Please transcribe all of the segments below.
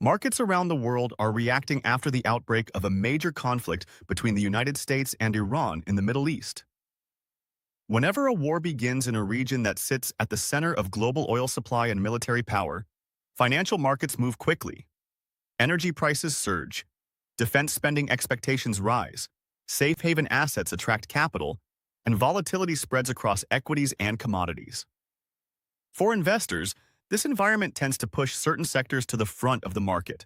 Markets around the world are reacting after the outbreak of a major conflict between the United States and Iran in the Middle East. Whenever a war begins in a region that sits at the center of global oil supply and military power, financial markets move quickly. Energy prices surge, defense spending expectations rise, safe haven assets attract capital, and volatility spreads across equities and commodities. For investors, this environment tends to push certain sectors to the front of the market.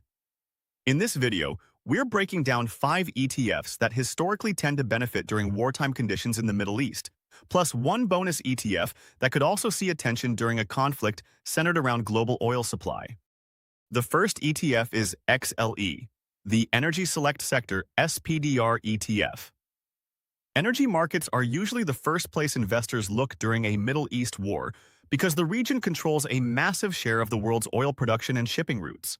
In this video, we're breaking down 5 ETFs that historically tend to benefit during wartime conditions in the Middle East, plus one bonus ETF that could also see attention during a conflict centered around global oil supply. The first ETF is XLE, the Energy Select Sector SPDR ETF. Energy markets are usually the first place investors look during a Middle East war because the region controls a massive share of the world's oil production and shipping routes.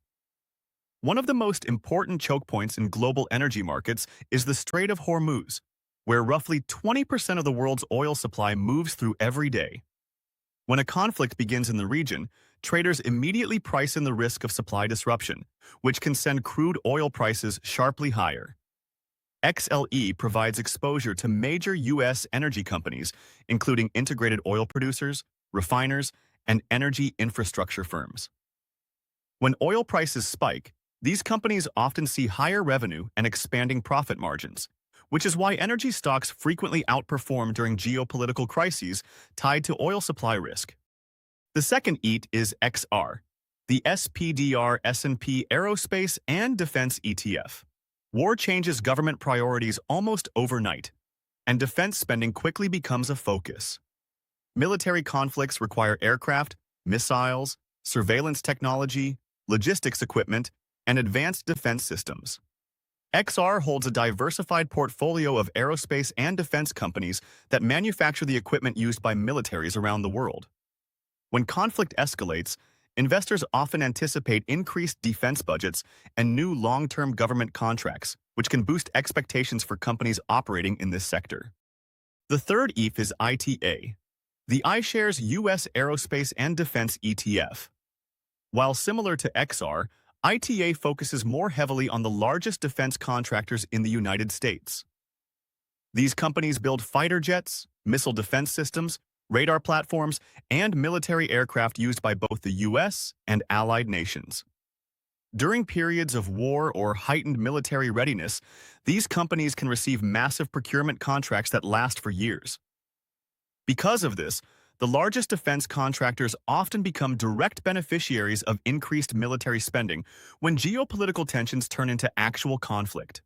One of the most important choke points in global energy markets is the Strait of Hormuz, where roughly 20% of the world's oil supply moves through every day. When a conflict begins in the region, traders immediately price in the risk of supply disruption, which can send crude oil prices sharply higher. XLE provides exposure to major U.S. energy companies, including integrated oil producers, refiners, and energy infrastructure firms. When oil prices spike, these companies often see higher revenue and expanding profit margins, which is why energy stocks frequently outperform during geopolitical crises tied to oil supply risk. The second ET is XR, the SPDR S&P Aerospace and Defense ETF. War changes government priorities almost overnight, and defense spending quickly becomes a focus. Military conflicts require aircraft, missiles, surveillance technology, logistics equipment, and advanced defense systems. XR holds a diversified portfolio of aerospace and defense companies that manufacture the equipment used by militaries around the world. When conflict escalates, investors often anticipate increased defense budgets and new long-term government contracts, which can boost expectations for companies operating in this sector. The third ETF is ITA, the iShares U.S. Aerospace and Defense ETF. While similar to XR, ITA focuses more heavily on the largest defense contractors in the United States. These companies build fighter jets, missile defense systems, radar platforms, and military aircraft used by both the U.S. and allied nations. During periods of war or heightened military readiness, these companies can receive massive procurement contracts that last for years. Because of this, the largest defense contractors often become direct beneficiaries of increased military spending when geopolitical tensions turn into actual conflict.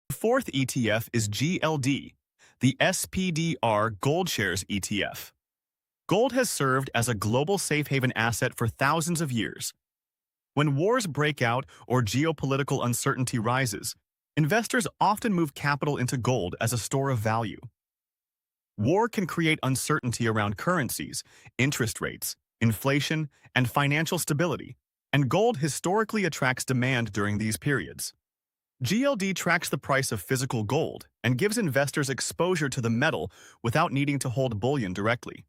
The fourth ETF is GLD, the SPDR Gold Shares ETF. Gold has served as a global safe haven asset for thousands of years. When wars break out or geopolitical uncertainty rises, investors often move capital into gold as a store of value. War can create uncertainty around currencies, interest rates, inflation, and financial stability, and gold historically attracts demand during these periods. GLD tracks the price of physical gold and gives investors exposure to the metal without needing to hold bullion directly.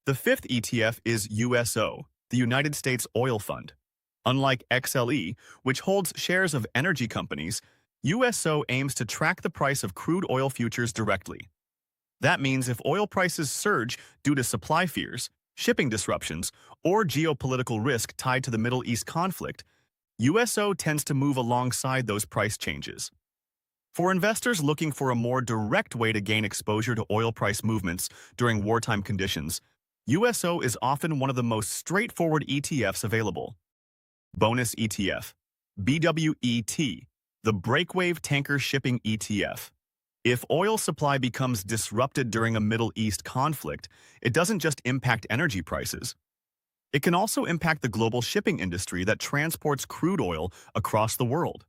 The fifth ETF is USO, the United States Oil Fund. Unlike XLE, which holds shares of energy companies, USO aims to track the price of crude oil futures directly. That means if oil prices surge due to supply fears, shipping disruptions, or geopolitical risk tied to the Middle East conflict, USO tends to move alongside those price changes. For investors looking for a more direct way to gain exposure to oil price movements during wartime conditions, USO is often one of the most straightforward ETFs available. Bonus ETF, BWET, the Breakwave Tanker Shipping ETF. If oil supply becomes disrupted during a Middle East conflict, it doesn't just impact energy prices. It can also impact the global shipping industry that transports crude oil across the world.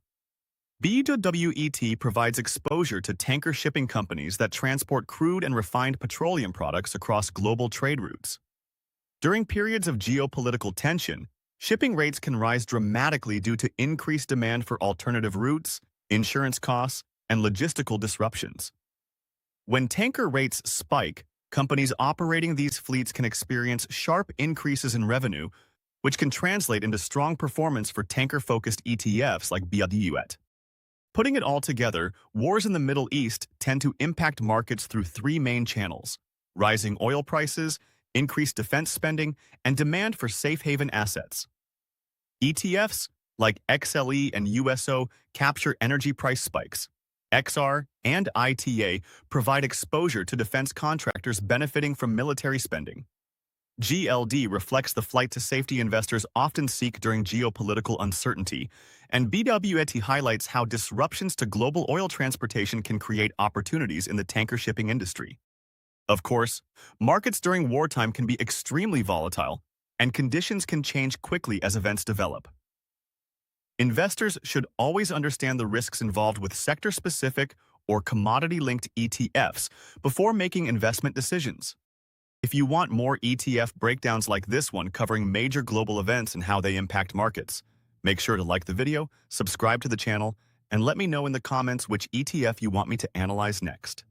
BWET provides exposure to tanker shipping companies that transport crude and refined petroleum products across global trade routes. During periods of geopolitical tension, shipping rates can rise dramatically due to increased demand for alternative routes, insurance costs, and logistical disruptions. When tanker rates spike, companies operating these fleets can experience sharp increases in revenue, which can translate into strong performance for tanker-focused ETFs like BWET. Putting it all together, wars in the Middle East tend to impact markets through three main channels: rising oil prices, increased defense spending, and demand for safe haven assets. ETFs, like XLE and USO, capture energy price spikes. XR and ITA provide exposure to defense contractors benefiting from military spending. GLD reflects the flight to safety investors often seek during geopolitical uncertainty, and BWET highlights how disruptions to global oil transportation can create opportunities in the tanker shipping industry. Of course, markets during wartime can be extremely volatile, and conditions can change quickly as events develop. Investors should always understand the risks involved with sector-specific or commodity-linked ETFs before making investment decisions. If you want more ETF breakdowns like this one covering major global events and how they impact markets, make sure to like the video, subscribe to the channel, and let me know in the comments which ETF you want me to analyze next.